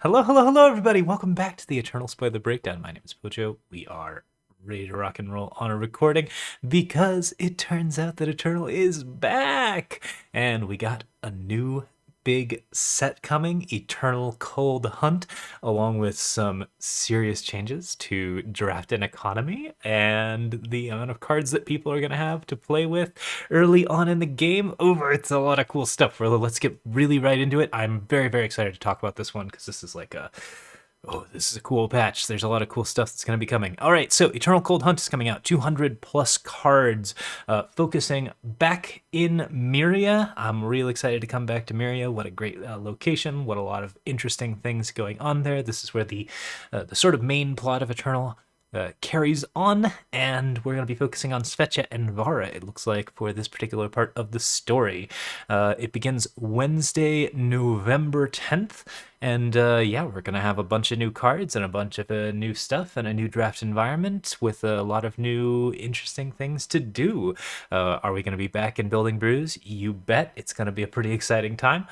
Hello, hello, hello, everybody. Welcome back to the Eternal Spoiler Breakdown. My name is Pojo. We are ready to rock and roll on a recording because it turns out that Eternal is back. And we got a new big set coming, Eternal Cold Hunt, along with some serious changes to draft and economy and the amount of cards that people are going to have to play with early on in the game. It's a lot of cool stuff. Let's get really right into it. I'm very, very excited to talk about this one because this is like this is a cool patch. There's a lot of cool stuff that's going to be coming. All right, so Eternal Cold Hunt is coming out. 200 plus cards, focusing back in Myria. I'm real excited to come back to Myria. What a great location. What a lot of interesting things going on there. This is where the sort of main plot of Eternal carries on, and we're going to be focusing on Svetcha and Vara, it looks like, for this particular part of the story. It begins Wednesday, November 10th, and yeah, we're going to have a bunch of new cards and a bunch of new stuff and a new draft environment with a lot of new interesting things to do. Are we going to be back in Building Brews? You bet. It's going to be a pretty exciting time.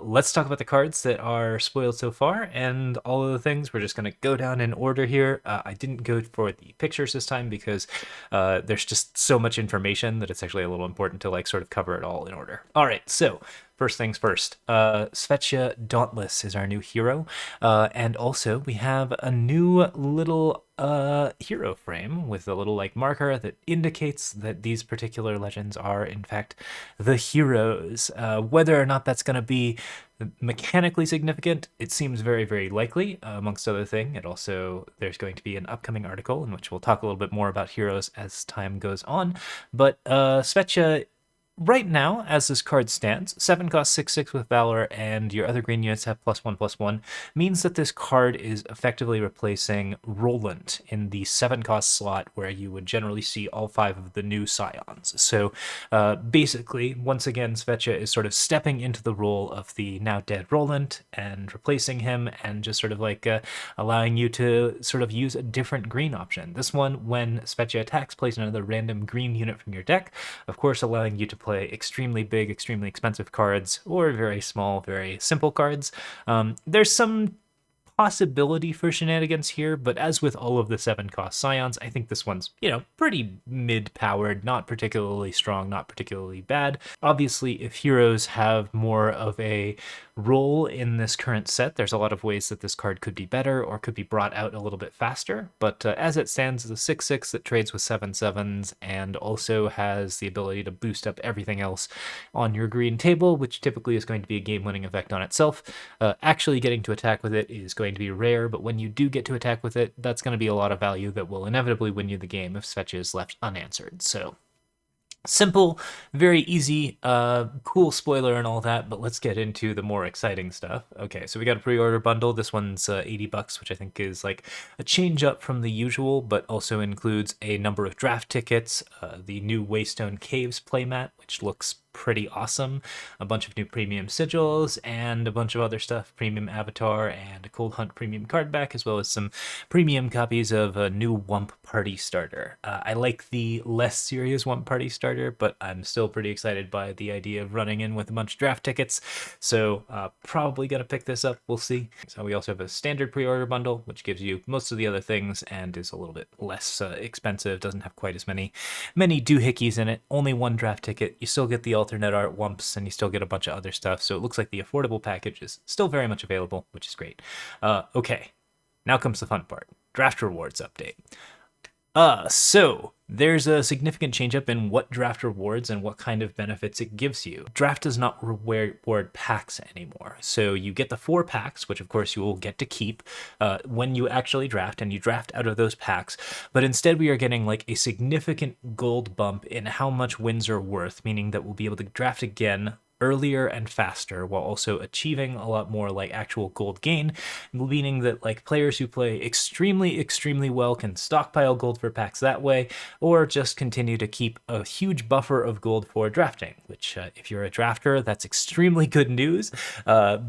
Let's talk about the cards that are spoiled so far and all of the things. We're just going to go down in order here. I didn't go for the pictures this time because there's just so much information that it's actually a little important to like sort of cover it all in order. All right, so first things first, Svetcha Dauntless is our new hero, and also we have a new little hero frame with a little like marker that indicates that these particular legends are in fact the heroes. Whether or not that's going to be mechanically significant, it seems very, very likely. Amongst other things, there's going to be an upcoming article in which we'll talk a little bit more about heroes as time goes on. But Svetcha, right now, as this card stands, 7 cost 6/6 with Valor, and your other green units have +1/+1, means that this card is effectively replacing Roland in the 7 cost slot where you would generally see all 5 of the new Scions. So basically, once again, Svetcha is sort of stepping into the role of the now dead Roland and replacing him and just sort of like allowing you to sort of use a different green option. This one, when Svetcha attacks, plays another random green unit from your deck, of course allowing you to play extremely big, extremely expensive cards or very small, very simple cards. There's some possibility for shenanigans here, but as with all of the 7 cost Scions, I think this one's, pretty mid-powered, not particularly strong, not particularly bad. Obviously, if heroes have more of a role in this current set, there's a lot of ways that this card could be better or could be brought out a little bit faster, but as it stands, it's a 6/6 that trades with 7/7s and also has the ability to boost up everything else on your green table, which typically is going to be a game-winning effect on itself. Actually getting to attack with it is going to be rare, but when you do get to attack with it, that's going to be a lot of value that will inevitably win you the game if Svetcha is left unanswered. So simple, very easy, cool spoiler and all that, but let's get into the more exciting stuff. Okay, so we got a pre-order bundle. This one's $80, which I think is like a change up from the usual, but also includes a number of draft tickets, the new Waystone Caves playmat, which looks pretty awesome, a bunch of new premium sigils, and a bunch of other stuff, premium avatar, and a Cold Hunt premium card back, as well as some premium copies of a new Wump Party starter. I like the less serious Wump Party starter, but I'm still pretty excited by the idea of running in with a bunch of draft tickets, so probably gonna pick this up, we'll see. So we also have a standard pre-order bundle, which gives you most of the other things and is a little bit less expensive, doesn't have quite as many doohickeys in it, only 1 draft ticket, you still get the alternate art Wumps, and you still get a bunch of other stuff, so it looks like the affordable package is still very much available, which is great. Okay, now comes the fun part. Draft rewards update. So there's a significant change up in what draft rewards and what kind of benefits it gives you. Draft does not reward packs anymore. So you get the 4 packs, which of course you will get to keep when you actually draft, and you draft out of those packs. But instead we are getting like a significant gold bump in how much wins are worth, meaning that we'll be able to draft again earlier and faster while also achieving a lot more like actual gold gain, meaning that like players who play extremely well can stockpile gold for packs that way, or just continue to keep a huge buffer of gold for drafting, which if you're a drafter, that's extremely good news.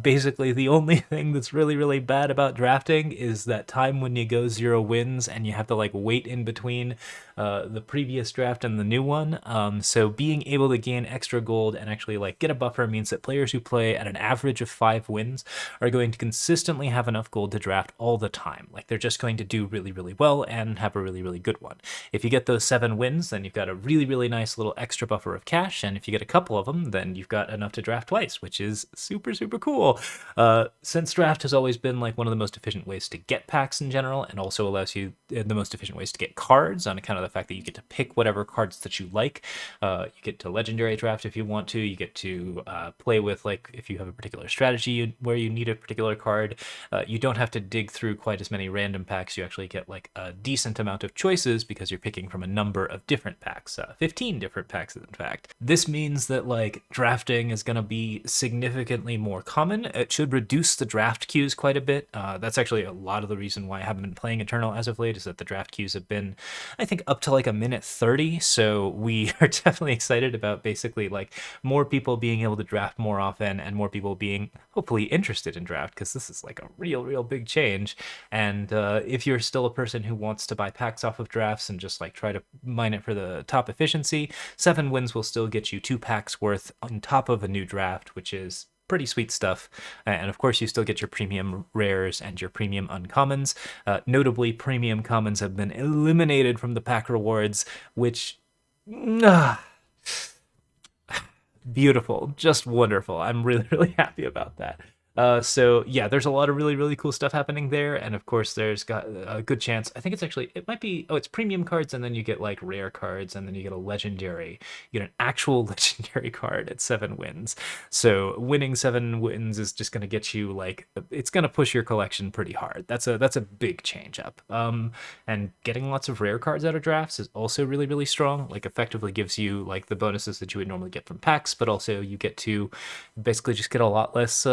Basically the only thing that's really bad about drafting is that time when you go 0 wins and you have to like wait in between the previous draft and the new one. So being able to gain extra gold and actually like get a buffer means that players who play at an average of 5 wins are going to consistently have enough gold to draft all the time. Like, they're just going to do really, really well and have a really, really good one. If you get those 7 wins, then you've got a really, really nice little extra buffer of cash, and if you get a couple of them, then you've got enough to draft twice, which is super, super cool. Since draft has always been like one of the most efficient ways to get packs in general, and also allows you the most efficient ways to get cards on account of the fact that you get to pick whatever cards that you like. You get to legendary draft if you want to. You get to play with, like, if you have a particular strategy where you need a particular card. You don't have to dig through quite as many random packs. You actually get like a decent amount of choices because you're picking from a number of different packs, 15 different packs in fact. This means that like drafting is going to be significantly more common. It should reduce the draft queues quite a bit. That's actually a lot of the reason why I haven't been playing Eternal as of late, is that the draft queues have been, I think, up to like a minute 30. So we are definitely excited about basically like more people being able to draft more often and more people being hopefully interested in draft, because this is like a real big change. And if you're still a person who wants to buy packs off of drafts and just like try to mine it for the top efficiency, 7 wins will still get you 2 packs worth on top of a new draft, which is pretty sweet stuff. And of course, you still get your premium rares and your premium uncommons. Notably, premium commons have been eliminated from the pack rewards, which... beautiful, just wonderful. I'm really happy about that. So yeah, there's a lot of really cool stuff happening there, and of course there's got a good chance, I think it might be, it's premium cards, and then you get like rare cards, and then you get a legendary, you get an actual legendary card at 7 wins. So winning 7 wins is just going to get you like, it's going to push your collection pretty hard. That's a big change up. And getting lots of rare cards out of drafts is also really strong. Like, effectively gives you like the bonuses that you would normally get from packs, but also you get to basically just get a lot less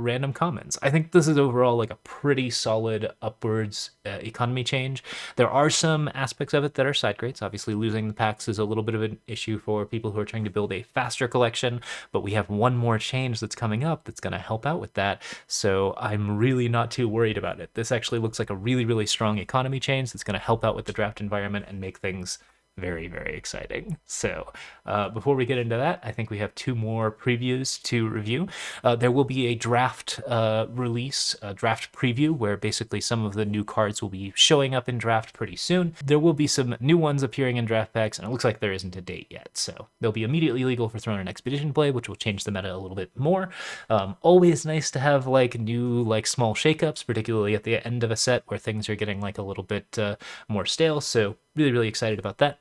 random commons. I think this is overall like a pretty solid upwards economy change. There are some aspects of it that are side grades. Obviously, losing the packs is a little bit of an issue for people who are trying to build a faster collection, but we have one more change that's coming up that's going to help out with that, so I'm really not too worried about it. This actually looks like a really strong economy change that's going to help out with the draft environment and make things very exciting. So before we get into that, I think we have 2 more previews to review. There will be a draft release, a draft preview, where basically some of the new cards will be showing up in draft pretty soon. There will be some new ones appearing in draft packs, and it looks like there isn't a date yet. So they'll be immediately legal for Throne and Expedition play, which will change the meta a little bit more. Always nice to have like new like small shakeups, particularly at the end of a set where things are getting like a little bit more stale. So really excited about that.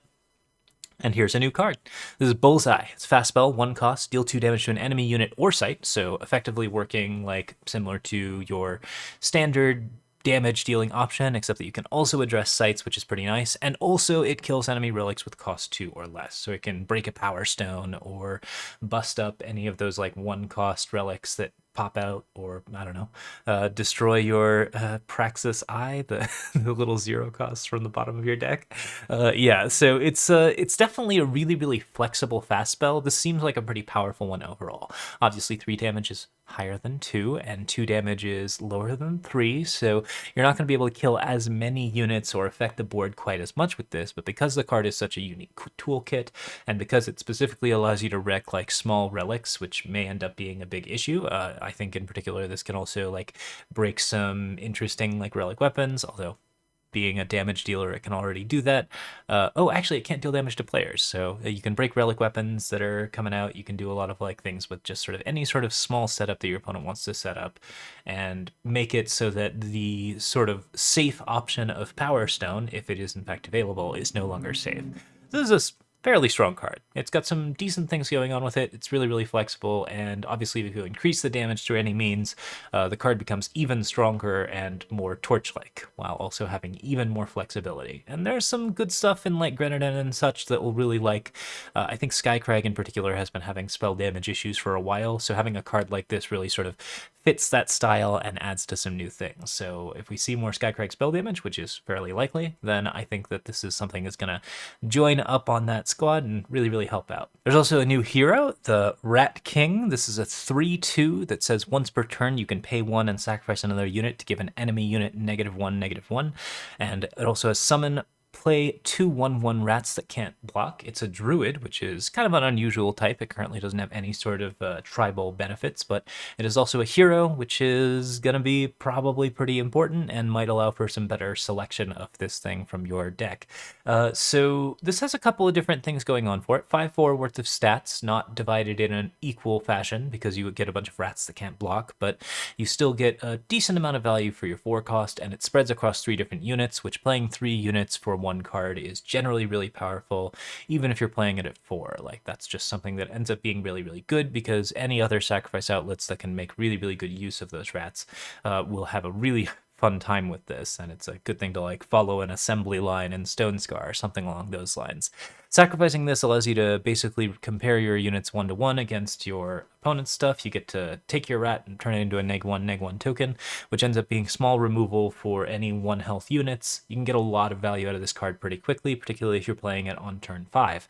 And here's a new card. This is Bullseye. It's fast spell, 1 cost, deal 2 damage to an enemy unit or site, so effectively working like similar to your standard damage dealing option, except that you can also address sites, which is pretty nice, and also it kills enemy relics with cost 2 or less, so it can break a power stone or bust up any of those like 1 cost relics that pop out, or I don't know, destroy your Praxis Eye, the little 0 cost from the bottom of your deck. Yeah, so it's definitely a really flexible fast spell. This seems like a pretty powerful one overall. Obviously 3 damage is higher than 2, and 2 damage is lower than 3, so you're not going to be able to kill as many units or affect the board quite as much with this, but because the card is such a unique toolkit, and because it specifically allows you to wreck like small relics, which may end up being a big issue, I think in particular this can also like break some interesting like relic weapons, although being a damage dealer, it can already do that. Oh, actually, it can't deal damage to players, so you can break relic weapons that are coming out. You can do a lot of like things with just sort of any sort of small setup that your opponent wants to set up, and make it so that the sort of safe option of Power Stone, if it is in fact available, is no longer safe. This is a fairly strong card. It's got some decent things going on with it. It's really flexible, and obviously if you increase the damage through any means, the card becomes even stronger and more torch-like, while also having even more flexibility. And there's some good stuff in like Grenadin and such that will really like. I think Skycrag in particular has been having spell damage issues for a while, so having a card like this really sort of fits that style and adds to some new things. So if we see more Skycrag spell damage, which is fairly likely, then I think that this is something that's going to join up on that squad and really help out. There's also a new hero, the Rat King. This is a 3/2 that says once per turn you can pay 1 and sacrifice another unit to give an enemy unit -1/-1, and it also has summon play 2/1/1 rats that can't block. It's a druid, which is kind of an unusual type. It currently doesn't have any sort of tribal benefits, but it is also a hero, which is going to be probably pretty important and might allow for some better selection of this thing from your deck. So this has a couple of different things going on for it. 5/4 worth of stats, not divided in an equal fashion because you would get a bunch of rats that can't block, but you still get a decent amount of value for your 4 cost, and it spreads across 3 different units, which playing 3 units for 1 card is generally really powerful, even if you're playing it at 4. Like, that's just something that ends up being really, really good, because any other sacrifice outlets that can make really, really good use of those rats will have a really fun time with this, and it's a good thing to like follow an assembly line in Stone Scar or something along those lines. Sacrificing this allows you to basically compare your units 1-to-1 against your opponent's stuff. You get to take your rat and turn it into a neg1 token, which ends up being small removal for any 1 health units. You can get a lot of value out of this card pretty quickly, particularly if you're playing it on turn 5.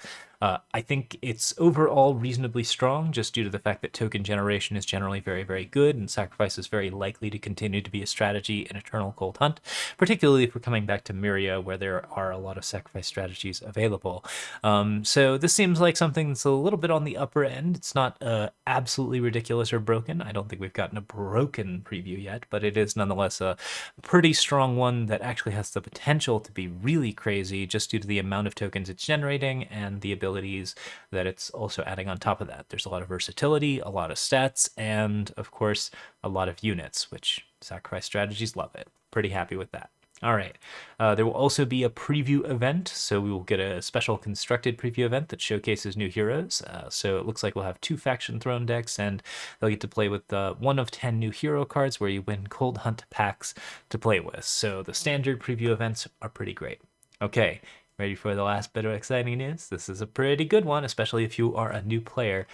I think it's overall reasonably strong, just due to the fact that token generation is generally very, very good, and sacrifice is very likely to continue to be a strategy in Eternal Cold Hunt, particularly if we're coming back to Myria, where there are a lot of sacrifice strategies available. So this seems like something that's a little bit on the upper end. It's not absolutely ridiculous or broken. I don't think we've gotten a broken preview yet, but it is nonetheless a pretty strong one that actually has the potential to be really crazy, just due to the amount of tokens it's generating and the abilities that it's also adding on top of that. There's a lot of versatility, a lot of stats, and of course a lot of units, which sacrifice strategies love it. Pretty happy with that. All right, there will also be a preview event, so we will get a special constructed preview event that showcases new heroes. So it looks like we'll have 2 Faction Throne decks, and they'll get to play with 1 of 10 new hero cards, where you win Cold Hunt packs to play with. So the standard preview events are pretty great. Okay, ready for the last bit of exciting news? This is a pretty good one, especially if you are a new player.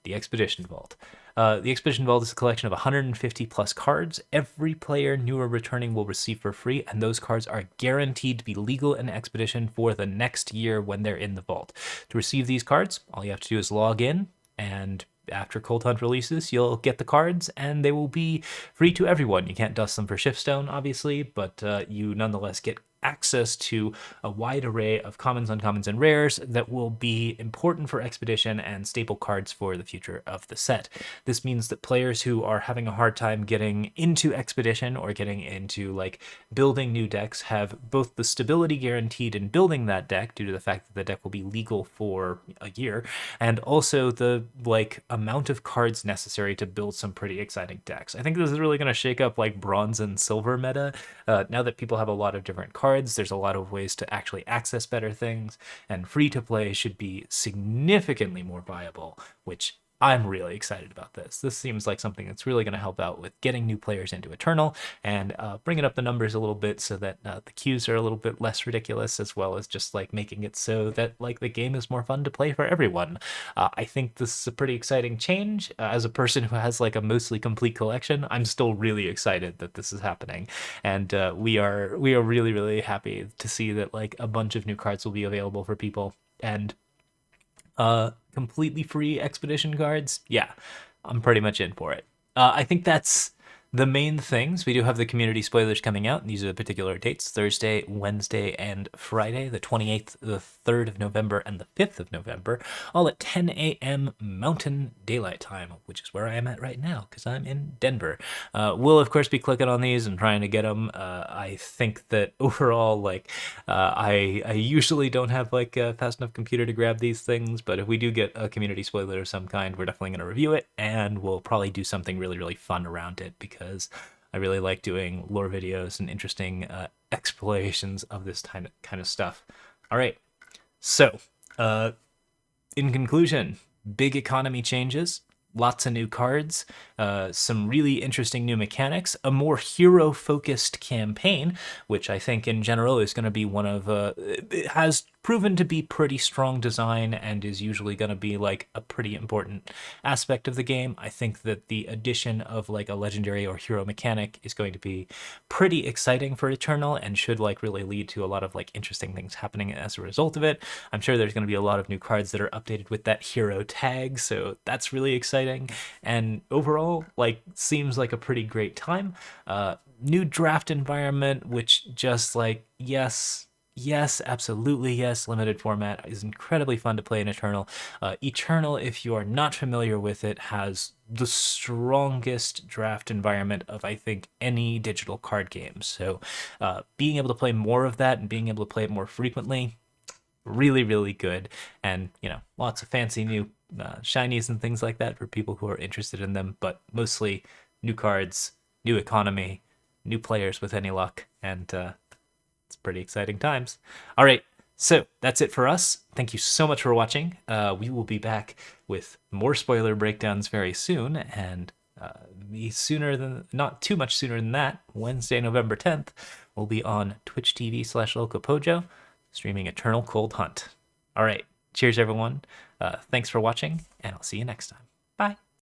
The Expedition Vault. The Expedition Vault is a collection of 150 plus cards. Every player, new or returning, will receive for free, and those cards are guaranteed to be legal in Expedition for the next year when they're in the vault. To receive these cards, all you have to do is log in, and after Cold Hunt releases, you'll get the cards, and they will be free to everyone. You can't dust them for Shiftstone, obviously, but you nonetheless get access to a wide array of commons, uncommons, and rares that will be important for Expedition and staple cards for the future of the set. This means that players who are having a hard time getting into Expedition or getting into like building new decks have both the stability guaranteed in building that deck, due to the fact that the deck will be legal for a year, and also the like amount of cards necessary to build some pretty exciting decks. I think this is really going to shake up like bronze and silver meta. Now that people have a lot of different cards, there's a lot of ways to actually access better things, and free to play should be significantly more viable, which I'm really excited about this. This seems like something that's really going to help out with getting new players into Eternal, and bringing up the numbers a little bit so that the queues are a little bit less ridiculous, as well as just like making it so that like the game is more fun to play for everyone. I think this is a pretty exciting change. As a person who has like a mostly complete collection, I'm still really excited that this is happening, and we are really, really happy to see that like a bunch of new cards will be available for people, and completely free Expedition cards. Yeah, I'm pretty much in for it. I think that's the main things. We do have the community spoilers coming out. These are the particular dates: Thursday, Wednesday, and Friday, the 28th, the 3rd of November, and the 5th of November, all at 10 a.m. Mountain Daylight Time, which is where I am at right now, because I'm in Denver. We'll, of course, be clicking on these and trying to get them. I think that overall, like, I usually don't have, like, a fast enough computer to grab these things, but if we do get a community spoiler of some kind, we're definitely going to review it, and we'll probably do something really, really fun around it, because I really like doing lore videos and interesting explorations of this kind of stuff. All right, so in conclusion, big economy changes, lots of new cards, some really interesting new mechanics, a more hero-focused campaign, which I think in general is going to be one of, it has proven to be pretty strong design and is usually going to be like a pretty important aspect of the game. I think that the addition of like a legendary or hero mechanic is going to be pretty exciting for Eternal, and should like really lead to a lot of like interesting things happening as a result of it. I'm sure there's going to be a lot of new cards that are updated with that hero tag, so that's really exciting, and overall like seems like a pretty great time. New draft environment, which just like, yes, Yes, absolutely yes. Limited format is incredibly fun to play in Eternal. Eternal, if you are not familiar with it, has the strongest draft environment of, I think, any digital card game. So being able to play more of that and being able to play it more frequently, really, really good. And, lots of fancy new shinies and things like that for people who are interested in them, but mostly new cards, new economy, new players with any luck, and it's pretty exciting times. All right, so that's it for us. Thank you so much for watching. We will be back with more spoiler breakdowns very soon, and not too much sooner than that, Wednesday, November 10th, we'll be on Twitch TV/LocoPojo, streaming Eternal Cold Hunt. All right, cheers, everyone. Thanks for watching, and I'll see you next time. Bye.